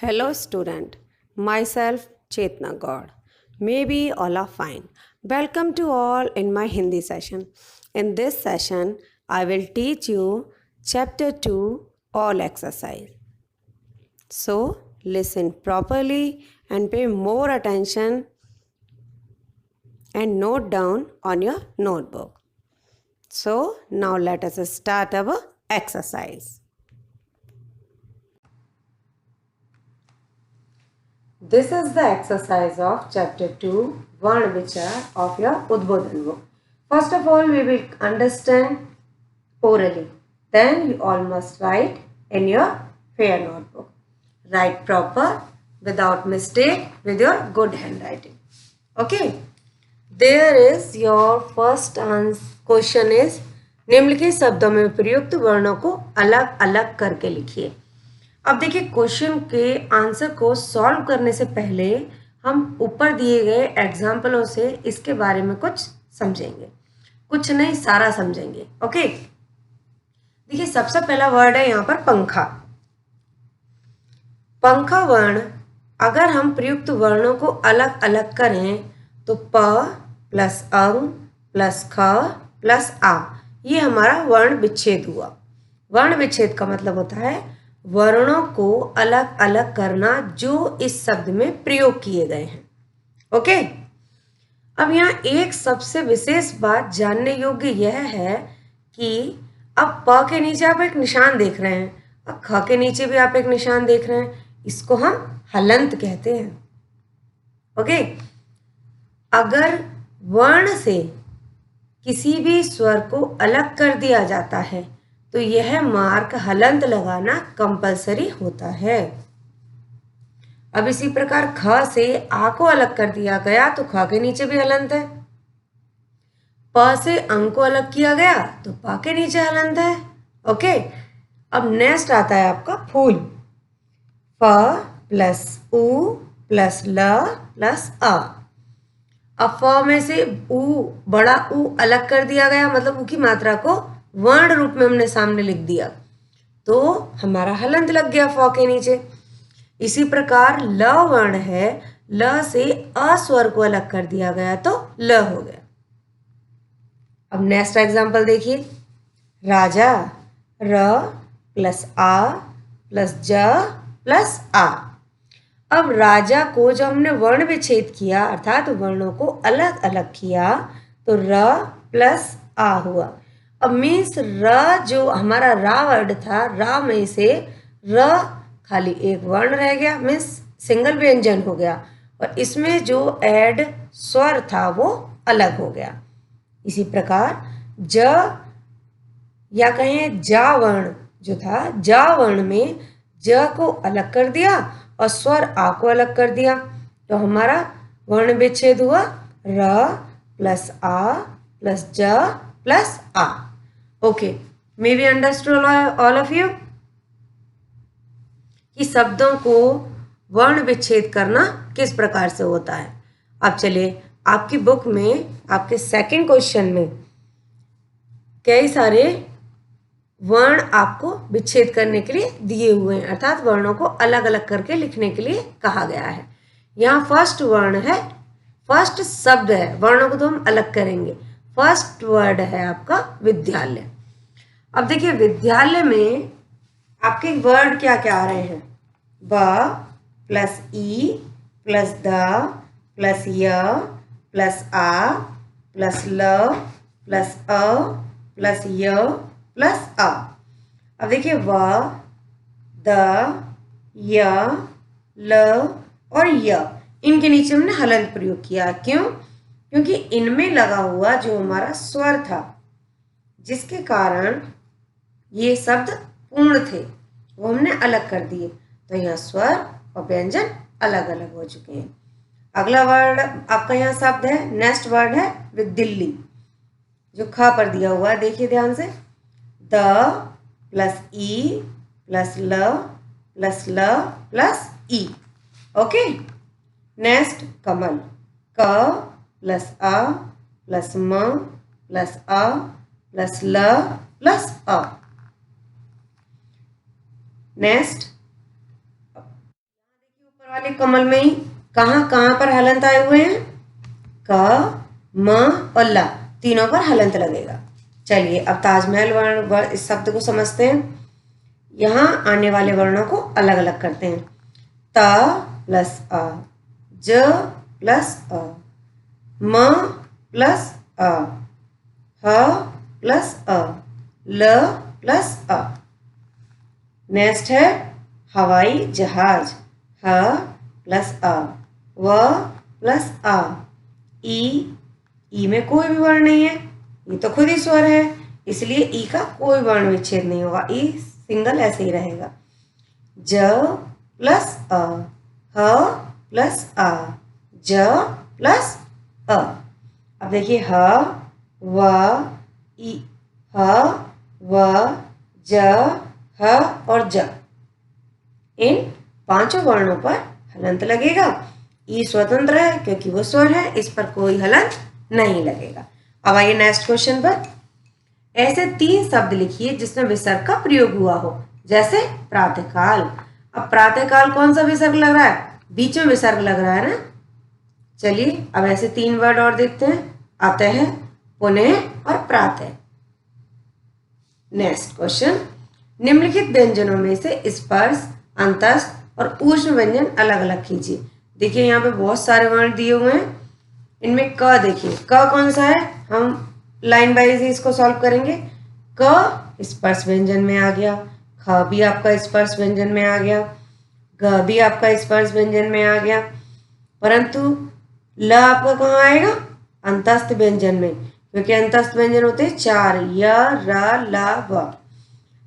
Hello student, myself Chetna God. Maybe all are fine. Welcome to all in my Hindi session. In this session, I will teach you chapter 2 all exercise. So, listen properly and pay more attention and note down on your notebook. So, now let us start our exercise. This is the exercise of chapter 2, Varn Vichar of your Udbodhan book. First of all, we will understand orally. Then you all must write in your fair notebook. Write proper, without mistake, with your good handwriting. Okay. There is your first question is निम्नलिखित शब्दों में प्रयुक्त वर्णों को अलग अलग करके लिखिए। अब देखिए क्वेश्चन के आंसर को सॉल्व करने से पहले हम ऊपर दिए गए एग्जाम्पलों से इसके बारे में कुछ समझेंगे, कुछ नहीं सारा समझेंगे। ओके, देखिए सबसे पहला वर्ड है यहाँ पर पंखा। पंखा वर्ण अगर हम प्रयुक्त वर्णों को अलग अलग करें तो प प्लस अंग प्लस ख प्लस आ, ये हमारा वर्ण विच्छेद हुआ। वर्ण विच्छेद का मतलब होता है वर्णों को अलग अलग करना जो इस शब्द में प्रयोग किए गए हैं। ओके, अब यहाँ एक सबसे विशेष बात जानने योग्य यह है कि अब प के नीचे आप एक निशान देख रहे हैं, अब ख के नीचे भी आप एक निशान देख रहे हैं, इसको हम हलंत कहते हैं। ओके, अगर वर्ण से किसी भी स्वर को अलग कर दिया जाता है तो यह मार्क हलंत लगाना कंपलसरी होता है। अब इसी प्रकार ख से आ को अलग कर दिया गया तो ख के नीचे भी हलंत है। प से अंग को अलग किया गया तो प के नीचे हलंत है। ओके, अब नेक्स्ट आता है आपका फूल। फ प्लस उ प्लस ल प्लस अ। अब फ में से उ बड़ा उ अलग कर दिया गया, मतलब उ की मात्रा को वर्ण रूप में हमने सामने लिख दिया तो हमारा हलंत लग गया फ के नीचे। इसी प्रकार ल वर्ण है, ल से अ स्वर को अलग कर दिया गया तो ल हो गया। अब नेक्स्ट एग्जांपल देखिए, राजा र प्लस आ प्लस ज प्लस आ। अब राजा को जब हमने वर्ण विच्छेद किया अर्थात वर्णों को अलग अलग किया तो र प्लस आ हुआ। अब मीन्स र जो हमारा रा वर्ड था, रा में से र खाली एक वर्ण रह गया, मीन्स सिंगल व्यंजन हो गया और इसमें जो ऐड स्वर था वो अलग हो गया। इसी प्रकार ज या कहें जा वर्ण जो था, जा वर्ण में ज को अलग कर दिया और स्वर आ को अलग कर दिया तो हमारा वर्ण विच्छेद हुआ र प्लस आ प्लस ज प्लस आ। Okay, may be understood all of you कि शब्दों को वर्ण विच्छेद करना किस प्रकार से होता है। अब चलिए आपकी बुक में आपके सेकंड क्वेश्चन में कई सारे वर्ण आपको विच्छेद करने के लिए दिए हुए हैं, अर्थात वर्णों को अलग अलग करके लिखने के लिए कहा गया है। यहाँ फर्स्ट वर्ण है, फर्स्ट शब्द है, वर्णों को तो हम अलग करेंगे। फर्स्ट वर्ड है आपका विद्यालय। अब देखिए विद्यालय में आपके वर्ड क्या क्या आ रहे हैं, ब plus E plus the plus य प्लस आ प्लस ल प्लस अ प्लस य प्लस अ। अब देखिए व द य ल और य, इनके नीचे हमने हलंत प्रयोग किया। क्यों? क्योंकि इनमें लगा हुआ जो हमारा स्वर था जिसके कारण ये शब्द पूर्ण थे वो हमने अलग कर दिए तो यहाँ स्वर और व्यंजन अलग अलग हो चुके हैं। अगला वर्ड आपका यहाँ शब्द है, नेक्स्ट वर्ड है विद दिल्ली जो ख पर दिया हुआ है। देखिए ध्यान से, द प्लस ई प्लस ल प्लस ल प्लस ई। ओके, नेक्स्ट कमल, क प्लस अ प्लस म प्लस अ प्लस ल प्लस अ। नेक्स्ट कमल में ही कहाँ कहाँ पर हलंत आए हुए हैं? क, म और ला, तीनों पर हलंत लगेगा। चलिए अब ताजमहल वर्ण इस शब्द को समझते हैं। यहाँ आने वाले वर्णों को अलग अलग करते हैं। त प्लस अ, ज प्लस अ, म प्लस अ, ह प्लस अ, ल प्लस अ। नेक्स्ट है हवाई जहाज, ह प्लस अ, व प्लस अ। ई में कोई भी वर्ण नहीं है, ये तो खुद ही स्वर है, इसलिए ई का कोई वर्ण विच्छेद नहीं होगा, ई सिंगल ऐसे ही रहेगा। ज प्लस अ, ह प्लस अ, ज प्लस अ। अब देखिए ह व ई, ह व ज ह और ज, इन पांचों वर्णों पर हलंत लगेगा। ई स्वतंत्र है क्योंकि वो स्वर है, इस पर कोई हलंत नहीं लगेगा। अब आइए नेक्स्ट क्वेश्चन पर। ऐसे 3 शब्द लिखिए जिसमें विसर्ग का प्रयोग हुआ हो, जैसे प्रातःकाल। अब प्रातःकाल कौन सा विसर्ग लग रहा है? बीच में विसर्ग लग रहा है ना। चलिए अब ऐसे 3 वर्ड और देखते हैं, अतः, पुनः और प्रातः। नेक्स्ट क्वेश्चन, निम्नलिखित व्यंजनों में से स्पर्श, अंतस्थ और ऊष्म व्यंजन अलग अलग कीजिए। देखिए यहाँ पे बहुत सारे वर्ण दिए हुए हैं, इनमें क देखिए, क कौन सा है? हम लाइन वाइज ही इसको सॉल्व करेंगे। क स्पर्श व्यंजन में आ गया, ख भी आपका स्पर्श व्यंजन में आ गया, ग भी आपका स्पर्श व्यंजन में आ गया, परंतु ल आपका कहाँ आएगा? अंतस्थ व्यंजन में, क्योंकि अंतस्थ व्यंजन होते हैं 4, य, र, ल, व।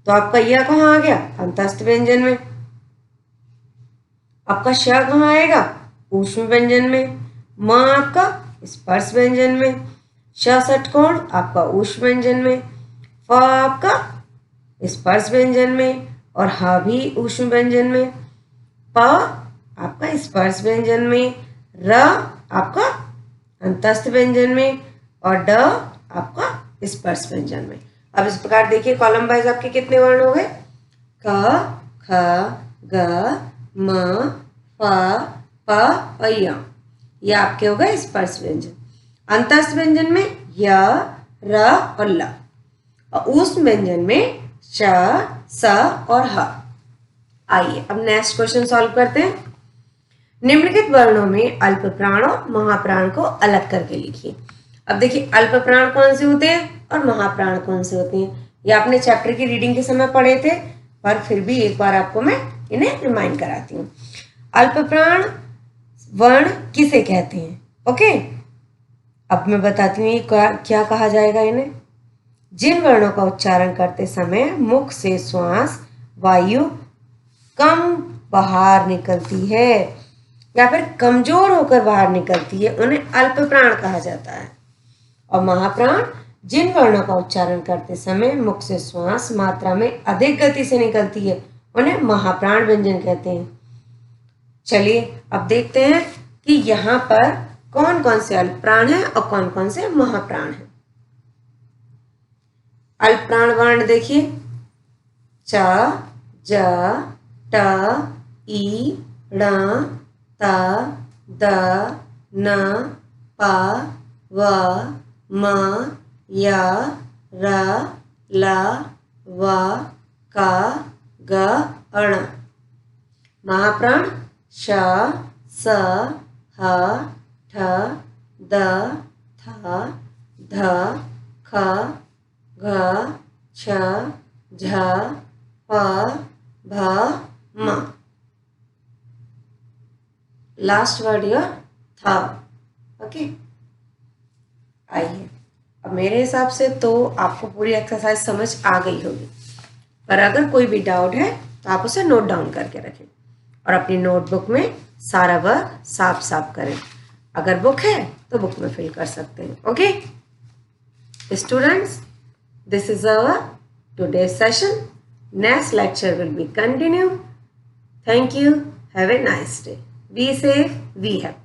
तो आपका य कहाँ आ गया? अंतस्थ व्यंजन में। आपका श कहाँ आएगा? ऊष्म व्यंजन में। म आपका स्पर्श व्यंजन में। श षटकोण आपका ऊष्म व्यंजन में। फ आपका स्पर्श व्यंजन में और ह भी ऊष्म व्यंजन में। प आपका स्पर्श व्यंजन में। र आपका अंतस्थ व्यंजन में और ड आपका स्पर्श व्यंजन में। अब इस प्रकार देखिए कॉलम वाइज आपके कितने वर्ण हो गए? क, ख, ग, म, प, प और य। ये आपके हो गए स्पर्श व्यंजन। अंतस्थ व्यंजन में य, र और ल, और ऊष्म व्यंजन में श, स और ह। आइए अब नेक्स्ट क्वेश्चन सॉल्व करते हैं। निम्नलिखित वर्णों में अल्प प्राण और महाप्राण को अलग करके लिखिए। अब देखिए अल्प प्राण कौन से होते हैं और महाप्राण कौन से होते हैं, ये आपने चैप्टर की रीडिंग के समय पढ़े थे, पर फिर भी एक बार आपको मैं इन्हें रिमाइंड कराती हूँ। अल्प प्राण वर्ण किसे कहते हैं? ओके, अब मैं बताती हूँ ये क्या कहा जाएगा इन्हें। जिन वर्णों का उच्चारण करते समय मुख से श्वास वायु कम बाहर निकलती है या फिर कमजोर होकर बाहर निकलती है, उन्हें अल्प प्राण कहा जाता है। और महाप्राण जिन वर्णों का उच्चारण करते समय मुख से श्वास मात्रा में अधिक गति से निकलती है, उन्हें महाप्राण व्यंजन कहते हैं। चलिए अब देखते हैं कि यहाँ पर कौन कौन से अल्प प्राण हैं और कौन कौन से महाप्राण हैं। अल्प प्राण वर्ण देखिए, च, ज, ट, ई, ण, त, द, न, प, व, म, य, र, ल, व, क, ग, ण। महाप्राण श, स, ह, ठ, द, थ, ध, ख, घ, छ, झ, प, भ, म। लास्ट वर्ड योर था। ओके, आइए अब मेरे हिसाब से तो आपको पूरी एक्सरसाइज समझ आ गई होगी, पर अगर कोई भी डाउट है तो आप उसे नोट डाउन करके रखें और अपनी नोटबुक में सारा वर्क साफ साफ करें। अगर बुक है तो बुक में फिल कर सकते हैं। Okay students, this is our today's session. Next lecture will be continued. Thank you. Have a nice day. Be safe. Be happy.